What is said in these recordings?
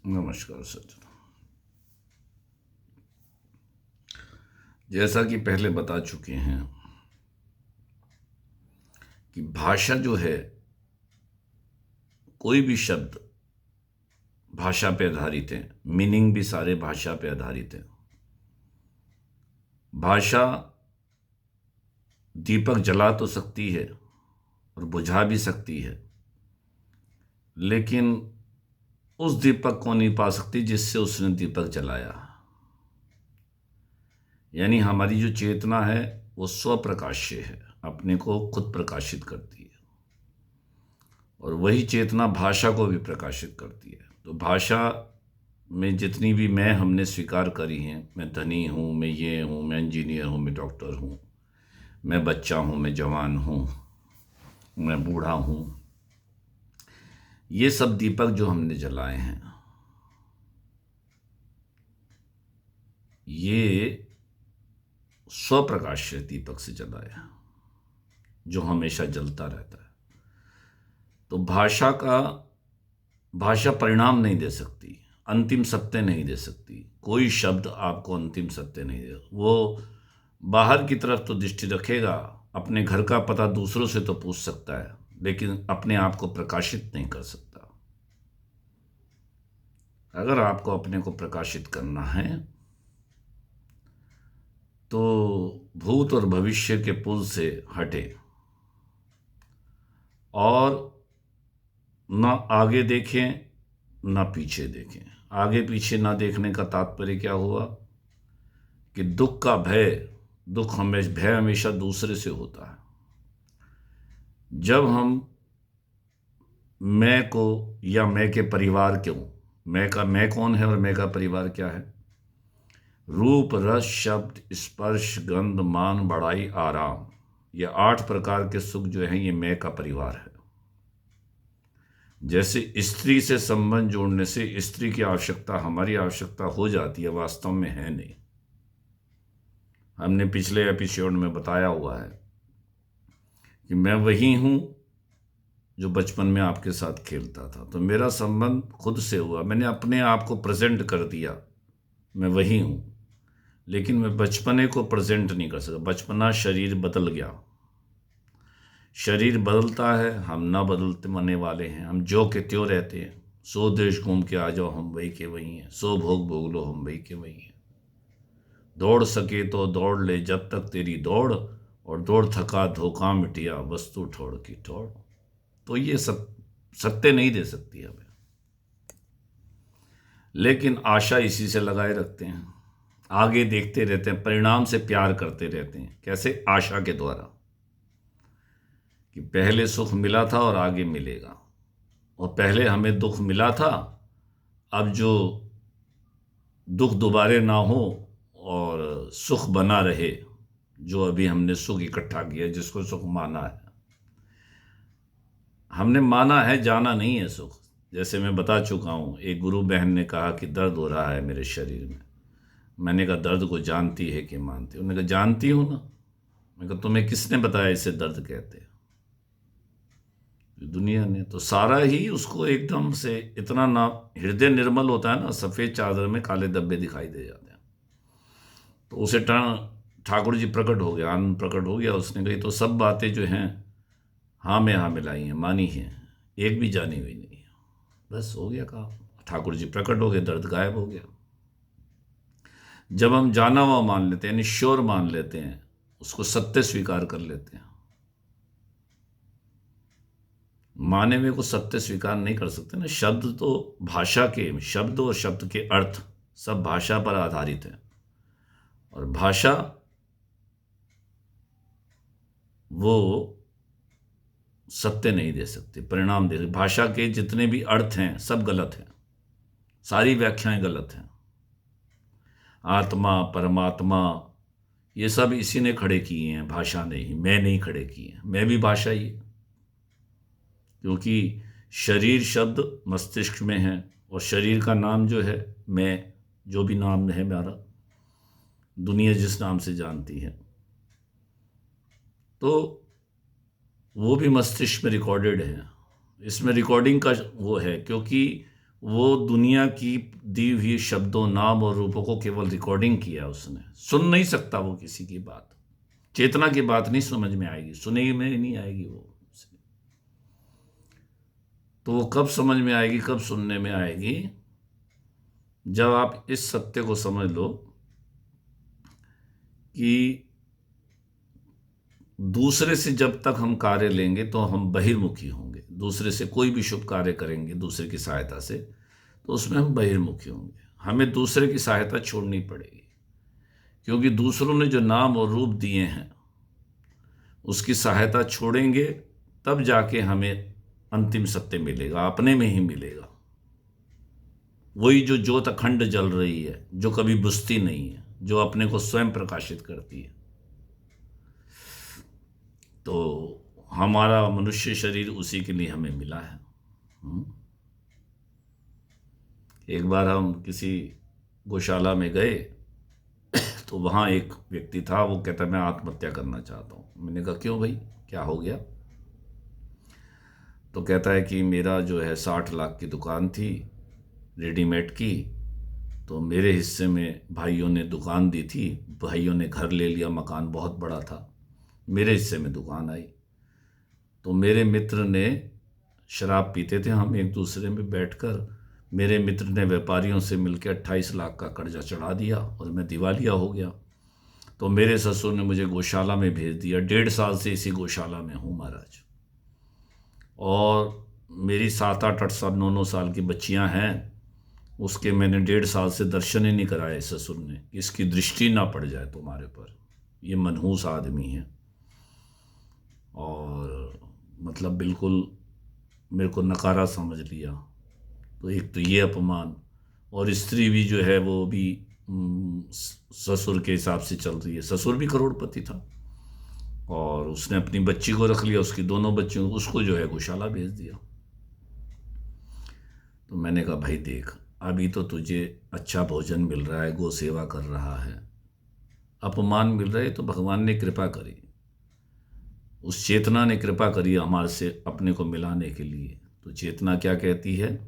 नमस्कार सज्जन। जैसा कि पहले बता चुके हैं कि भाषा जो है, कोई भी शब्द भाषा पे आधारित है, मीनिंग भी सारे भाषा पे आधारित है। भाषा दीपक जला तो सकती है और बुझा भी सकती है, लेकिन उस दीपक को नहीं पा सकती जिससे उसने दीपक जलाया। यानी हमारी जो चेतना है वो स्वप्रकाश्य है, अपने को खुद प्रकाशित करती है, और वही चेतना भाषा को भी प्रकाशित करती है। तो भाषा में जितनी भी मैं हमने स्वीकार करी हैं, मैं धनी हूँ, मैं ये हूँ, मैं इंजीनियर हूँ, मैं डॉक्टर हूँ, मैं बच्चा हूँ, मैं जवान हूँ, मैं बूढ़ा हूँ, ये सब दीपक जो हमने जलाए हैं, ये स्वप्रकाश दीपक से जलाया, जो हमेशा जलता रहता है। तो भाषा परिणाम नहीं दे सकती, अंतिम सत्य नहीं दे सकती। कोई शब्द आपको अंतिम सत्य नहीं दे। वो बाहर की तरफ तो दृष्टि रखेगा, अपने घर का पता दूसरों से तो पूछ सकता है, लेकिन अपने आप को प्रकाशित नहीं कर सकता। अगर आपको अपने को प्रकाशित करना है तो भूत और भविष्य के पुल से हटे और न आगे देखें न पीछे देखें। आगे पीछे ना देखने का तात्पर्य क्या हुआ कि भय हमेशा दूसरे से होता है। जब हम मैं को या मैं के परिवार क्यों, मैं कौन है और मैं का परिवार क्या है, रूप रस शब्द स्पर्श गंध मान बड़ाई आराम, ये 8 प्रकार के सुख जो हैं, ये मैं का परिवार है। जैसे स्त्री से संबंध जोड़ने से स्त्री की आवश्यकता हमारी आवश्यकता हो जाती है, वास्तव में है नहीं। हमने पिछले एपिसोड में बताया हुआ है कि मैं वही हूं जो बचपन में आपके साथ खेलता था। तो मेरा संबंध खुद से हुआ, मैंने अपने आप को प्रेजेंट कर दिया, मैं वही हूं। लेकिन मैं बचपने को प्रेजेंट नहीं कर सका। बचपना शरीर बदल गया, शरीर बदलता है, हम ना बदलते मरने वाले हैं। हम जो के त्यों रहते हैं। सो देश घूम के आ जाओ, हम वही के वही हैं। सो भोग भोग लो, हम वही के वही हैं। दौड़ सके तो दौड़ ले जब तक तेरी दौड़, और दौड़ थका धोखा मिटिया वस्तु ठोड़ की ठोड़। तो ये सब सत्य नहीं दे सकती हमें, लेकिन आशा इसी से लगाए रखते हैं। आगे देखते रहते हैं, परिणाम से प्यार करते रहते हैं। कैसे? आशा के द्वारा, कि पहले सुख मिला था और आगे मिलेगा, और पहले हमें दुख मिला था, अब जो दुख दोबारे ना हो और सुख बना रहे। जो अभी हमने सुख इकट्ठा किया, जिसको सुख माना है, हमने माना है, जाना नहीं है सुख। जैसे मैं बता चुका हूँ, एक गुरु बहन ने कहा कि दर्द हो रहा है मेरे शरीर में। मैंने कहा दर्द को जानती है कि मानती? उन्होंने कहा जानती हूँ ना। मैं कहा तुम्हें किसने बताया इसे दर्द कहते हैं? दुनिया ने। तो सारा ही उसको एकदम से इतना ना, हृदय निर्मल होता है ना, सफ़ेद चादर में काले धब्बे दिखाई दे जाते हैं। तो उसे ठाकुर जी प्रकट हो गया, आनंद प्रकट हो गया। उसने कही तो सब बातें जो हैं हाँ में हाँ मिलाई हैं, मानी हैं, एक भी जानी हुई नहीं है। बस हो गया काम। ठाकुर जी प्रकट हो गए, दर्द गायब हो गया। जब हम जाना हुआ मान लेते हैं, यानी श्योर मान लेते हैं, उसको सत्य स्वीकार कर लेते हैं। माने हुए को सत्य स्वीकार नहीं कर सकते ना। शब्द तो भाषा के, शब्द और शब्द के अर्थ सब भाषा पर आधारित है, और भाषा वो सत्य नहीं दे सकती, परिणाम दे सकती। भाषा के जितने भी अर्थ हैं सब गलत हैं, सारी व्याख्याएं गलत हैं। आत्मा परमात्मा ये सब इसी ने खड़े किए हैं, भाषा ने ही। मैं नहीं खड़े किए हैं, मैं भी भाषा ही है। क्योंकि शरीर शब्द मस्तिष्क में है, और शरीर का नाम जो है मैं, जो भी नाम है मेरा, दुनिया जिस नाम से जानती है, तो वो भी मस्तिष्क में रिकॉर्डेड है। इसमें रिकॉर्डिंग का वो है, क्योंकि वो दुनिया की दी हुई शब्दों, नाम और रूपों को केवल रिकॉर्डिंग किया उसने। सुन नहीं सकता वो किसी की बात, चेतना की बात नहीं समझ में आएगी, सुनेगी में नहीं आएगी वो। तो वो कब समझ में आएगी, कब सुनने में आएगी? जब आप इस सत्य को समझ लो कि दूसरे से जब तक हम कार्य लेंगे तो हम बहिर्मुखी होंगे। दूसरे से कोई भी शुभ कार्य करेंगे दूसरे की सहायता से, तो उसमें हम बहिर्मुखी होंगे। हमें दूसरे की सहायता छोड़नी पड़ेगी, क्योंकि दूसरों ने जो नाम और रूप दिए हैं उसकी सहायता छोड़ेंगे तब जाके हमें अंतिम सत्य मिलेगा, अपने में ही मिलेगा। वही जो ज्योत अखंड जल रही है, जो कभी बुझती नहीं है, जो अपने को स्वयं प्रकाशित करती है। तो हमारा मनुष्य शरीर उसी के लिए हमें मिला है। एक बार हम किसी गौशाला में गए तो वहाँ एक व्यक्ति था, वो कहता मैं आत्महत्या करना चाहता हूँ। मैंने कहा क्यों भाई, क्या हो गया? तो कहता है कि मेरा जो है 60 लाख की दुकान थी रेडीमेड की, तो मेरे हिस्से में भाइयों ने दुकान दी थी, भाइयों ने घर ले लिया, मकान बहुत बड़ा था, मेरे हिस्से में दुकान आई। तो मेरे मित्र ने, शराब पीते थे हम एक दूसरे में बैठकर, मेरे मित्र ने व्यापारियों से मिलकर 28 लाख का कर्जा चढ़ा दिया और मैं दिवालिया हो गया। तो मेरे ससुर ने मुझे गौशाला में भेज दिया। 1.5 साल से इसी गौशाला में हूँ महाराज, और मेरी 7, 8, 8 साल 9, 9 साल की बच्चियाँ हैं। उसके मैंने 1.5 साल से दर्शन ही नहीं कराए ससुर ने, इसकी दृष्टि ना पड़ जाए तुम्हारे पर, ये मनहूस आदमी है। और मतलब बिल्कुल मेरे को नकारा समझ लिया। तो एक तो ये अपमान, और स्त्री भी जो है वो भी ससुर के हिसाब से चल रही है। ससुर भी करोड़पति था और उसने अपनी बच्ची को रख लिया, उसकी दोनों बच्चियों को, उसको जो है गौशाला भेज दिया। तो मैंने कहा भाई देख, अभी तो तुझे अच्छा भोजन मिल रहा है, गौ सेवा कर रहा है, अपमान मिल रहा है, तो भगवान ने कृपा करी, उस चेतना ने कृपा करी हमारे से अपने को मिलाने के लिए। तो चेतना क्या कहती है?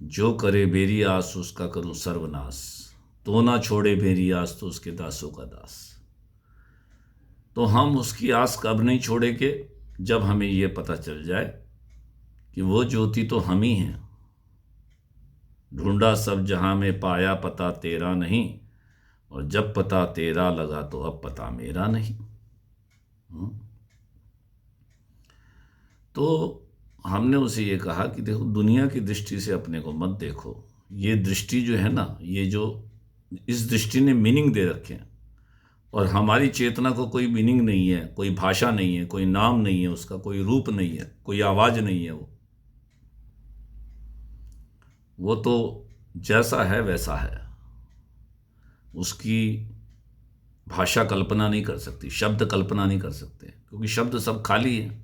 जो करे मेरी आस उसका करूं सर्वनाश, तो ना छोड़े मेरी आस तो उसके दासों का दास। तो हम उसकी आस कब नहीं छोड़ेंगे? जब हमें ये पता चल जाए कि वो ज्योति तो हम ही हैं। ढूंढा सब जहां में पाया पता तेरा नहीं, और जब पता तेरा लगा तो अब पता मेरा नहीं। तो हमने उसे ये कहा कि देखो, दुनिया की दृष्टि से अपने को मत देखो। ये दृष्टि जो है ना, ये जो इस दृष्टि ने मीनिंग दे रखे हैं, और हमारी चेतना को कोई मीनिंग नहीं है, कोई भाषा नहीं है, कोई नाम नहीं है, उसका कोई रूप नहीं है, कोई आवाज नहीं है। वो तो जैसा है वैसा है, उसकी भाषा कल्पना नहीं कर सकती, शब्द कल्पना नहीं कर सकते, क्योंकि शब्द सब खाली है।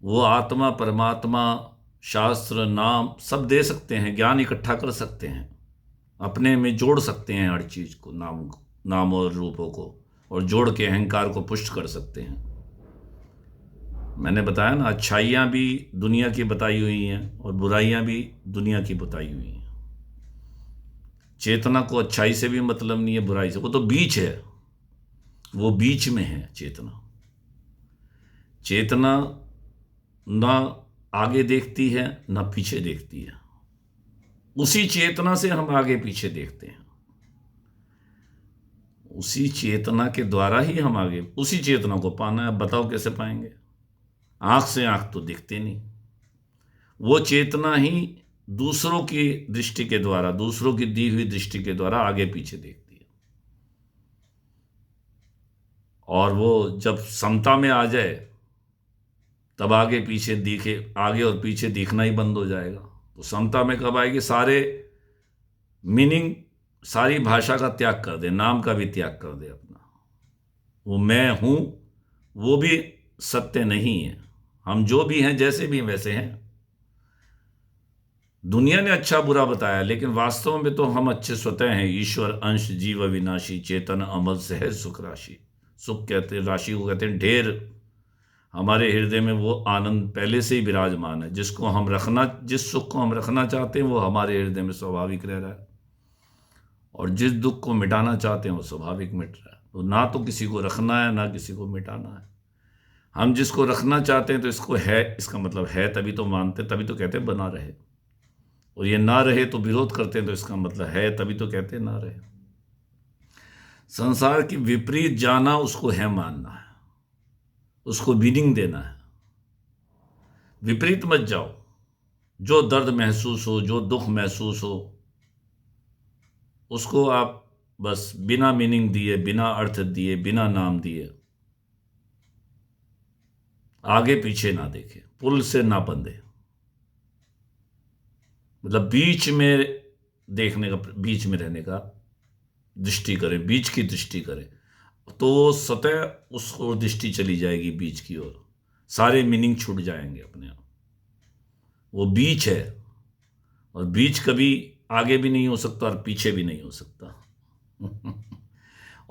वो आत्मा, परमात्मा, शास्त्र, नाम सब दे सकते हैं, ज्ञान इकट्ठा कर सकते हैं, अपने में जोड़ सकते हैं हर चीज को, नाम और रूपों को, और जोड़ के अहंकार को पुष्ट कर सकते हैं। मैंने बताया ना, अच्छाइयाँ भी दुनिया की बताई हुई हैं और बुराइयाँ भी दुनिया की बताई हुई हैं। चेतना को अच्छाई से भी मतलब नहीं है, बुराई से, वो तो बीच है, वो बीच में है चेतना। चेतना ना आगे देखती है ना पीछे देखती है, उसी चेतना से हम आगे पीछे देखते हैं, उसी चेतना के द्वारा ही हम आगे, उसी चेतना को पाना है। अब बताओ कैसे पाएंगे? आंख से आंख तो दिखते नहीं, वो चेतना ही दूसरों की दृष्टि के द्वारा, दूसरों की दी हुई दृष्टि के द्वारा आगे पीछे देखती है। और वो जब समता में आ जाए तब आगे पीछे दिखे, आगे और पीछे दिखना ही बंद हो जाएगा। तो समता में कब आएगी? सारे मीनिंग, सारी भाषा का त्याग कर दे, नाम का भी त्याग कर दे अपना। वो मैं हूं, वो भी सत्य नहीं है। हम जो भी हैं, जैसे भी वैसे हैं। दुनिया ने अच्छा बुरा बताया, लेकिन वास्तव में तो हम अच्छे स्वतः हैं। ईश्वर अंश जीव अविनाशी, चेतन अमल सहज सुख राशि। सुख कहते, राशि को कहते हैं ढेर। हमारे हृदय में वो आनंद पहले से ही विराजमान है। जिस सुख को हम रखना चाहते हैं वो हमारे हृदय में स्वाभाविक रह रहा है, और जिस दुख को मिटाना चाहते हैं वो स्वाभाविक मिट रहा है। तो ना तो किसी को रखना है ना किसी को मिटाना है। हम जिसको रखना चाहते हैं तो इसको है, इसका मतलब है तभी तो मानते, तभी तो कहते हैं बना रहे, और ये ना रहे तो विरोध करते हैं, तो इसका मतलब है तभी तो कहते हैं ना रहे। संसार की विपरीत जाना उसको है मानना है, उसको मीनिंग देना है। विपरीत मत जाओ। जो दर्द महसूस हो, जो दुख महसूस हो, उसको आप बस बिना मीनिंग दिए, बिना अर्थ दिए, बिना नाम दिए आगे पीछे ना देखे, पुल से ना बंधे। मतलब बीच में देखने का, बीच में रहने का दृष्टि करें, बीच की दृष्टि करें, तो सतह उसको दृष्टि चली जाएगी बीच की ओर, सारे मीनिंग छूट जाएंगे अपने आप। वो बीच है, और बीच कभी आगे भी नहीं हो सकता और पीछे भी नहीं हो सकता।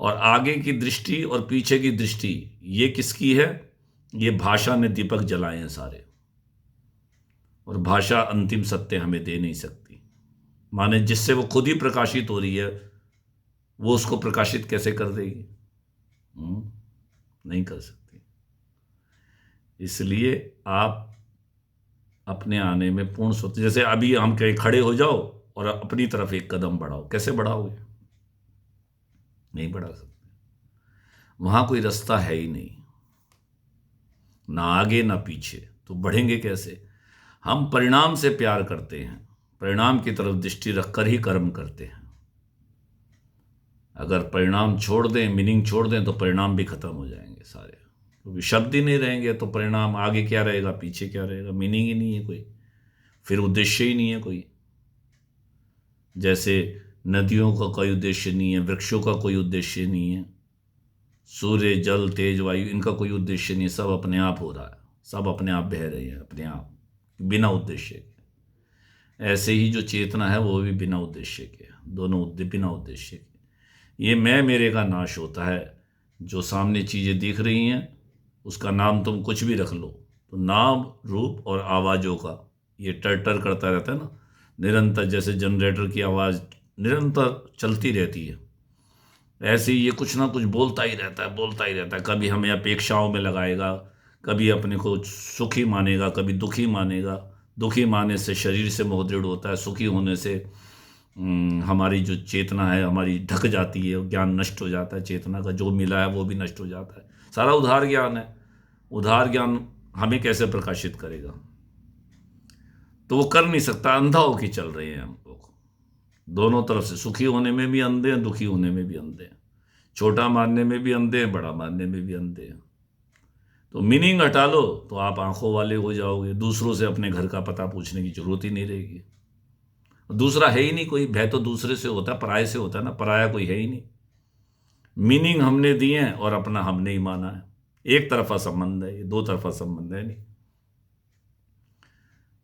और आगे की दृष्टि और पीछे की दृष्टि ये किसकी है? ये भाषा ने दीपक जलाए हैं सारे, और भाषा अंतिम सत्य हमें दे नहीं सकती। माने जिससे वो खुद ही प्रकाशित हो रही है, वो उसको प्रकाशित कैसे कर देगी? नहीं कर सकती। इसलिए आप अपने आने में पूर्ण स्वतंत्र, जैसे अभी हम कहीं खड़े हो जाओ और अपनी तरफ एक कदम बढ़ाओ, कैसे बढ़ाओगे? नहीं बढ़ा सकते। वहां कोई रास्ता है ही नहीं, ना आगे ना पीछे, तो बढ़ेंगे कैसे? हम परिणाम से प्यार करते हैं, परिणाम की तरफ दृष्टि रखकर ही कर्म करते हैं। अगर परिणाम छोड़ दें, मीनिंग छोड़ दें, तो परिणाम भी खत्म हो जाएंगे सारे, क्योंकि शब्द ही नहीं रहेंगे तो परिणाम आगे क्या रहेगा, पीछे क्या रहेगा? मीनिंग ही नहीं है कोई, फिर उद्देश्य ही नहीं है कोई। जैसे नदियों का कोई उद्देश्य नहीं है, वृक्षों का कोई उद्देश्य नहीं है, सूर्य, जल, तेज, वायु, इनका कोई उद्देश्य नहीं है, सब अपने आप हो रहा है, सब अपने आप बह रहे हैं अपने आप, बिना उद्देश्य के। ऐसे ही जो चेतना है वो भी बिना उद्देश्य के, दोनों बिना उद्देश्य के। ये मैं मेरे का नाश होता है। जो सामने चीज़ें दिख रही हैं उसका नाम तुम कुछ भी रख लो, तो नाम, रूप और आवाज़ों का ये टर करता रहता है ना निरंतर, जैसे जनरेटर की आवाज़ निरंतर चलती रहती है, ऐसे ही ये कुछ ना कुछ बोलता ही रहता है, बोलता ही रहता है। कभी हमें अपेक्षाओं में लगाएगा, कभी अपने को सुखी मानेगा, कभी दुखी मानेगा। दुखी मानने से शरीर से मोह दृढ़ होता है, सुखी होने से हमारी जो चेतना है हमारी ढक जाती है, ज्ञान नष्ट हो जाता है, चेतना का जो मिला है वो भी नष्ट हो जाता है। सारा उधार ज्ञान है। उधार ज्ञान हमें कैसे प्रकाशित करेगा? तो वो कर नहीं सकता, अंधा होके चल रहे हैं हम लोग, दोनों तरफ से। सुखी होने में भी अंधे हैं, दुखी होने में भी अंधे हैं, छोटा मानने में भी अंधे हैं, बड़ा मानने में भी अंधे हैं। तो मीनिंग हटा लो तो आप आंखों वाले हो जाओगे, दूसरों से अपने घर का पता पूछने की जरूरत ही नहीं रहेगी। दूसरा है ही नहीं कोई, भय तो दूसरे से होता है, पराये से होता है ना, पराया कोई है ही नहीं। मीनिंग हमने दिए हैं और अपना हमने ही माना है। एक तरफा संबंध है ये, दो तरफा संबंध है नहीं।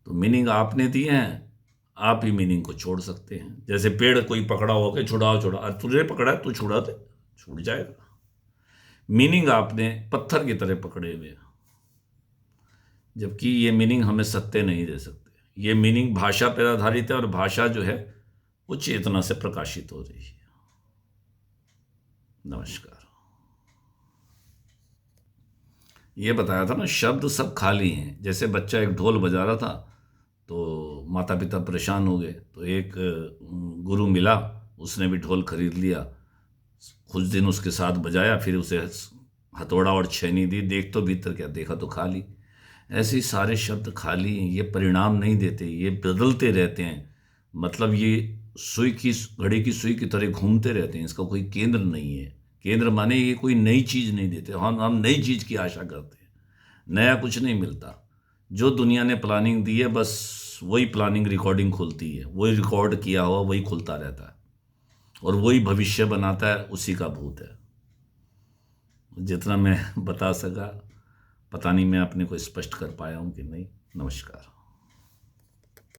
तो मीनिंग आपने दिए हैं, आप ही मीनिंग को छोड़ सकते हैं। जैसे पेड़ कोई पकड़ा हो के छुड़ाओ, तुझे पकड़ा है, तू छुड़ा दे, छूट जाएगा। मीनिंग आपने पत्थर की तरह पकड़े हुए, जबकि ये मीनिंग हमें सत्य नहीं दे सकते। ये मीनिंग भाषा पर आधारित है, और भाषा जो है वो चेतना से प्रकाशित हो रही है। नमस्कार। ये बताया था ना, शब्द सब खाली हैं। जैसे बच्चा एक ढोल बजा रहा था तो माता पिता परेशान हो गए, तो एक गुरु मिला, उसने भी ढोल खरीद लिया, कुछ दिन उसके साथ बजाया, फिर उसे हथौड़ा और छेनी दी, देख तो भीतर क्या, देखा तो खाली। ऐसे ही सारे शब्द खाली हैं, ये परिणाम नहीं देते, ये बदलते रहते हैं। मतलब ये सुई की, घड़ी की सुई की तरह घूमते रहते हैं, इसका कोई केंद्र नहीं है। केंद्र माने ये कोई नई चीज़ नहीं देते। हम नई चीज़ की आशा करते हैं, नया कुछ नहीं मिलता। जो दुनिया ने प्लानिंग दी है बस वही प्लानिंग रिकॉर्डिंग खुलती है, वही रिकॉर्ड किया हुआ वही खुलता रहता है, और वही भविष्य बनाता है, उसी का भूत है। जितना मैं बता सका, पता नहीं मैं अपने को स्पष्ट कर पाया हूँ कि नहीं। नमस्कार।